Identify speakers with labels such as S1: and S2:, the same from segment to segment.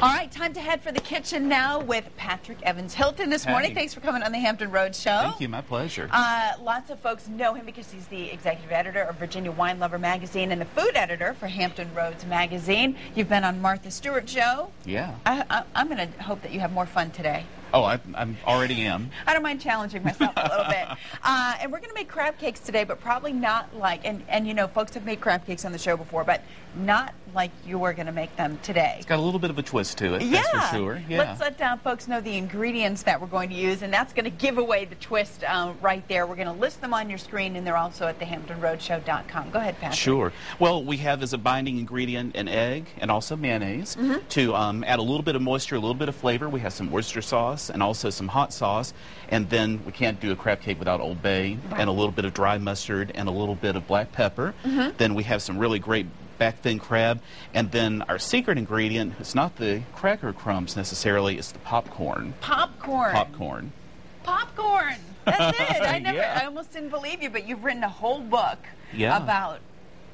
S1: All right, time to head for the kitchen now with Patrick Evans Hilton this morning. Thanks for coming on the Hampton Roads Show.
S2: Thank you, my pleasure.
S1: Lots of folks know him because he's the executive editor of Virginia Wine Lover magazine and the food editor for Hampton Roads magazine. You've been on Martha Stewart show.
S2: Yeah.
S1: I'm going to hope that you have more fun today.
S2: Oh, I already am.
S1: I don't mind challenging myself a little bit. And we're going to make crab cakes today, but probably not like, and you know, folks have made crab cakes on the show before, but not like you were going to make them today.
S2: It's got a little bit of a twist to it,
S1: yeah.
S2: that's for sure. Yeah.
S1: Let's let folks know the ingredients that we're going to use, and that's going to give away the twist right there. We're going to list them on your screen, and they're also at thehamptonroadshow.com. Go ahead, Patrick.
S2: Sure. Well, we have as a binding ingredient an egg and also mayonnaise to add a little bit of moisture, a little bit of flavor. We have some oyster sauce and also some hot sauce, and then we can't do a crab cake without Old Bay and a little bit of dry mustard and a little bit of black pepper. Then we have some really great back fin crab, and then our secret ingredient is not the cracker crumbs necessarily, it's the popcorn.
S1: Popcorn.
S2: Popcorn.
S1: Popcorn. That's it.
S2: Yeah.
S1: I almost didn't believe you, but you've written a whole book about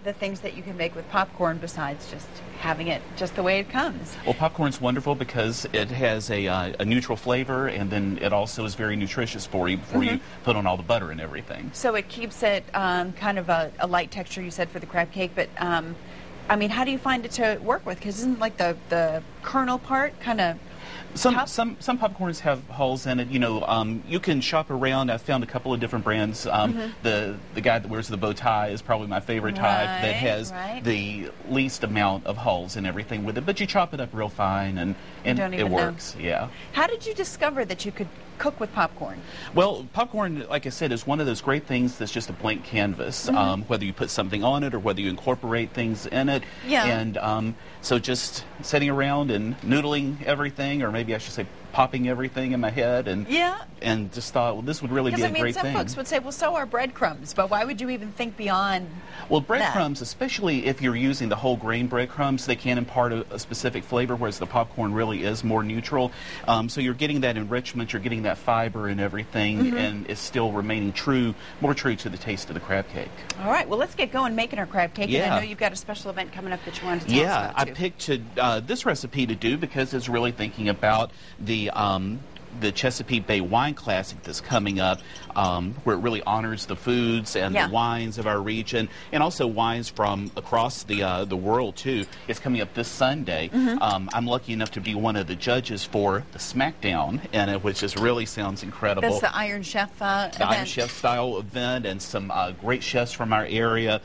S1: the things that you can make with popcorn besides just having it just the way it comes.
S2: Well, popcorn's wonderful because it has a neutral flavor, and then it also is very nutritious for you before you put on all the butter and everything.
S1: So it keeps it kind of a light texture, you said, for the crab cake, but I mean, how do you find it to work with? Because isn't like the kernel part kind of
S2: Some popcorns have hulls in it. You know, you can shop around. I've found a couple of different brands. The guy that wears the bow tie is probably my favorite type that has the least amount of hulls and everything with it. But you chop it up real fine, and it works. Yeah.
S1: How did you discover that you could cook with popcorn?
S2: Well, popcorn, like I said, is one of those great things that's just a blank canvas. Whether you put something on it or whether you incorporate things in it.
S1: Yeah.
S2: And so just sitting around and noodling everything, or maybe I should say popping everything in my head, and just thought, well, this would really be a great thing.
S1: Some folks would say, well, so are breadcrumbs, but why would you even think beyond
S2: Well, breadcrumbs, especially if you're using the whole grain breadcrumbs, they can impart a specific flavor, whereas the popcorn really is more neutral. So you're getting that enrichment, you're getting that fiber and everything, and it's still remaining more true to the taste of the crab cake.
S1: All right, well, let's get going making our crab cake.
S2: Yeah.
S1: And I know you've got a special event coming up that you wanted to tell us about,
S2: I
S1: too.
S2: picked this recipe to do because it's really thinking about the Chesapeake Bay Wine Classic that's coming up, where it really honors the foods and the wines of our region, and also wines from across the world too. It's coming up this Sunday. I'm lucky enough to be one of the judges for the Smackdown in it, which just really sounds incredible.
S1: That's the Iron Chef event.
S2: The Iron Chef style event, and some great chefs from our area.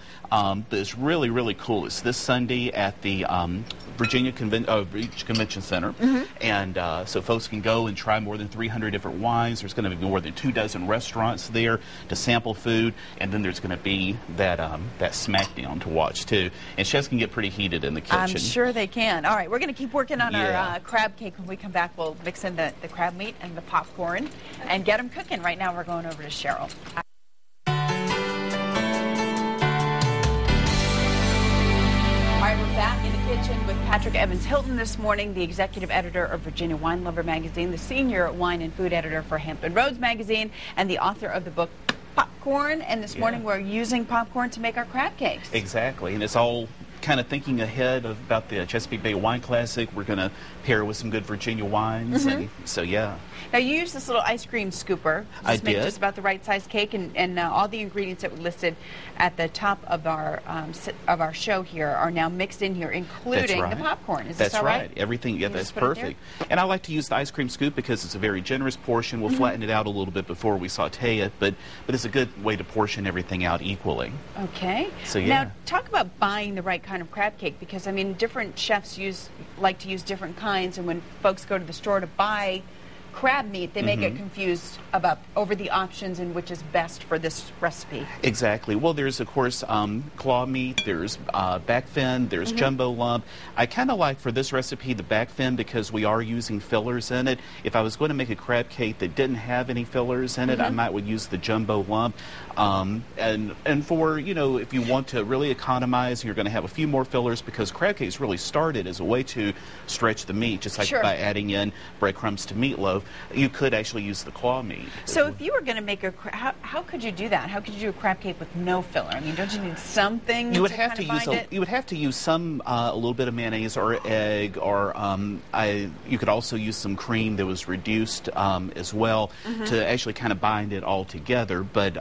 S2: It's really, really cool. It's this Sunday at the Virginia Convention Center, and so folks can go and try more than 300 different wines. There's going to be more than 24 restaurants there to sample food, and then there's going to be that Smackdown to watch too. And chefs can get pretty heated in the kitchen.
S1: I'm sure they can. All right, we're going to keep working on our crab cake. When we come back, we'll mix in the crab meat and the popcorn and get them cooking. Right now, we're going over to Cheryl. All right, we're back in the kitchen with Patrick Evans Hilton this morning, the executive editor of Virginia Wine Lover magazine, the senior wine and food editor for Hampton Roads magazine, and the author of the book Popcorn. And this morning we're using popcorn to make our crab cakes.
S2: Exactly, and it's all kind of thinking ahead about the Chesapeake Bay Wine Classic. We're going to pair with some good Virginia wines, and so
S1: Now, you used this little ice cream scooper to make just about the right size cake, and all the ingredients that we listed at the top of our show here are now mixed in here, including the popcorn. Is this all right?
S2: That's right. Everything, that's perfect. And I like to use the ice cream scoop because it's a very generous portion. We'll flatten it out a little bit before we saute it, but it's a good way to portion everything out equally.
S1: Okay.
S2: So
S1: Now, talk about buying the right kind of crab cake, because I mean, different chefs like to use different kinds, and when folks go to the store to buy crab meat, they may get confused over the options and which is best for this recipe.
S2: Exactly. Well, there's of course claw meat, there's back fin, there's jumbo lump. I kind of like for this recipe the back fin because we are using fillers in it. If I was going to make a crab cake that didn't have any fillers in it, I might would use the jumbo lump. And for, you know, if you want to really economize, you're going to have a few more fillers because crab cakes really started as a way to stretch the meat, just like by adding in breadcrumbs to meatloaf. you could actually use the claw meat.
S1: So if you were going to make how could you do that? How could you do a crab cake with no filler? I mean, don't you need something
S2: you would
S1: to
S2: have to use you would have to use some a little bit of mayonnaise or egg, or you could also use some cream that was reduced as well to actually kind of bind it all together. But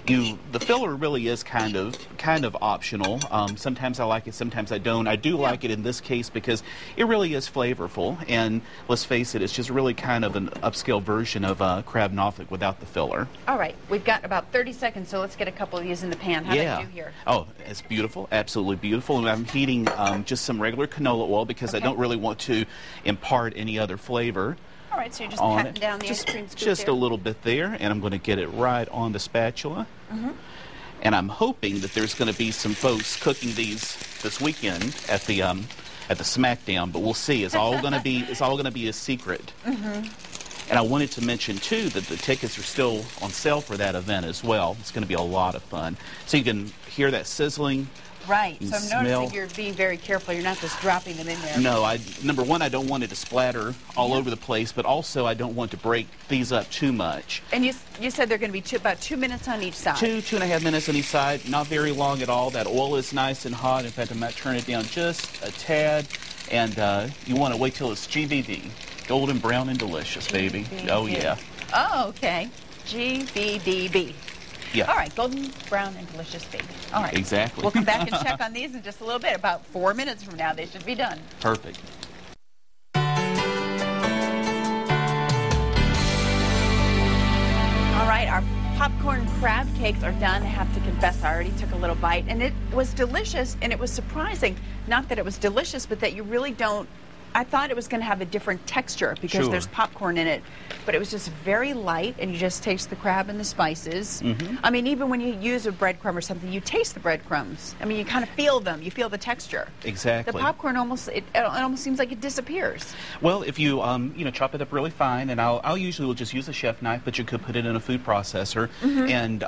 S2: the filler really is kind of optional. Sometimes I like it, sometimes I don't. I do like it in this case because it really is flavorful, and let's face it, it's just really kind of an upscale version of crab Norfolk without the filler.
S1: All right, we've got about 30 seconds, so let's get a couple of these in the pan. How do I do here?
S2: Oh, it's beautiful, absolutely beautiful. And I'm heating just some regular canola oil because I don't really want to impart any other flavor.
S1: All right, so you're just patting down the ice cream scoop
S2: just
S1: there.
S2: a little bit there, and I'm going to get it right on the spatula. And I'm hoping that there's going to be some folks cooking these this weekend at the Smackdown, but we'll see. It's all going to be a secret. And I wanted to mention too that the tickets are still on sale for that event as well. It's going to be a lot of fun. So you can hear that sizzling.
S1: Right. So I'm noticing you're being very careful. You're not just dropping them in there.
S2: No, number one, I don't want it to splatter all over the place, but also I don't want to break these up too much.
S1: And you said they're going to be about 2 minutes on each side.
S2: 2.5 minutes on each side. Not very long at all. That oil is nice and hot. In fact, I might turn it down just a tad. And you want to wait till it's GVD. Golden brown and delicious, baby.
S1: GVD.
S2: Oh, yeah.
S1: Oh, okay. GVDB.
S2: Yeah.
S1: All right, golden brown and delicious, baby. All right.
S2: Exactly.
S1: We'll come back and check on these in just a little bit. About 4 minutes from now, they should be done.
S2: Perfect.
S1: All right, our popcorn crab cakes are done. I have to confess, I already took a little bite, and it was delicious, and it was surprising. Not that it was delicious, but that you really don't. I thought it was going to have a different texture because there's popcorn in it, but it was just very light, and you just taste the crab and the spices. I mean, even when you use a breadcrumb or something, you taste the breadcrumbs. I mean, you kind of feel them. You feel the texture.
S2: Exactly.
S1: The popcorn almost seems like it disappears.
S2: Well, if you chop it up really fine, and I'll usually will just use a chef knife, but you could put it in a food processor, and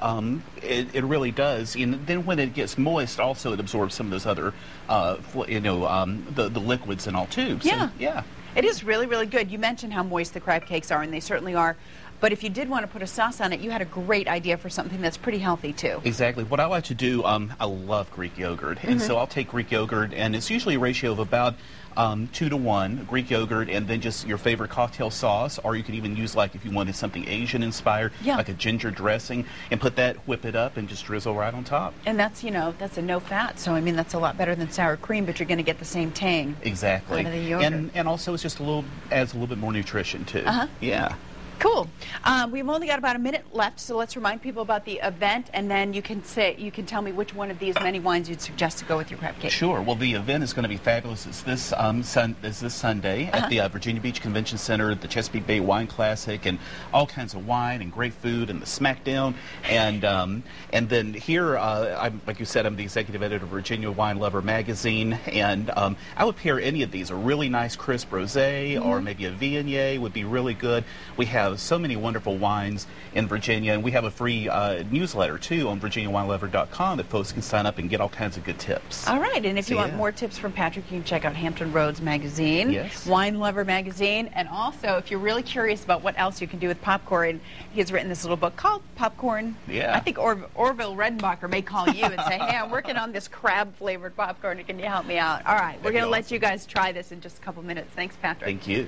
S2: it really does. And then when it gets moist, also it absorbs some of those other, the liquids and all too. So, yeah.
S1: It is really, really good. You mentioned how moist the crab cakes are, and they certainly are. But if you did want to put a sauce on it, you had a great idea for something that's pretty healthy, too.
S2: Exactly. What I like to do, I love Greek yogurt. And so I'll take Greek yogurt, and it's usually a ratio of about 2 to 1, Greek yogurt, and then just your favorite cocktail sauce. Or you could even use, like, if you wanted something Asian-inspired, like a ginger dressing, and whip it up, and just drizzle right on top.
S1: And that's, that's a no-fat. So, I mean, that's a lot better than sour cream, but you're going to get the same tang.
S2: Exactly.
S1: Out of the yogurt.
S2: And also it's just adds a little bit more nutrition, too. Yeah.
S1: Cool. We've only got about a minute left, so let's remind people about the event, and then you can tell me which one of these many wines you'd suggest to go with your crab cake.
S2: Sure. Well, the event is going to be fabulous. It's this Sunday at the Virginia Beach Convention Center, the Chesapeake Bay Wine Classic, and all kinds of wine and great food, and the Smackdown, and then here, like you said, I'm the executive editor of Virginia Wine Lover magazine, and I would pair any of these. A really nice crisp rosé or maybe a Viognier would be really good. We have so many wonderful wines in Virginia, and we have a free newsletter too on virginiawinelover.com that folks can sign up and get all kinds of good tips.
S1: All right, and if you want more tips from Patrick, you can check out Hampton Roads magazine, Wine Lover magazine, and also if you're really curious about what else you can do with popcorn, he's written this little book called Popcorn. I think Orville Redenbacher may call you and say, hey, I'm working on this crab flavored popcorn, can you help me out? All right, we're going to let you guys try this in just a couple minutes. Thanks, Patrick.
S2: Thank you.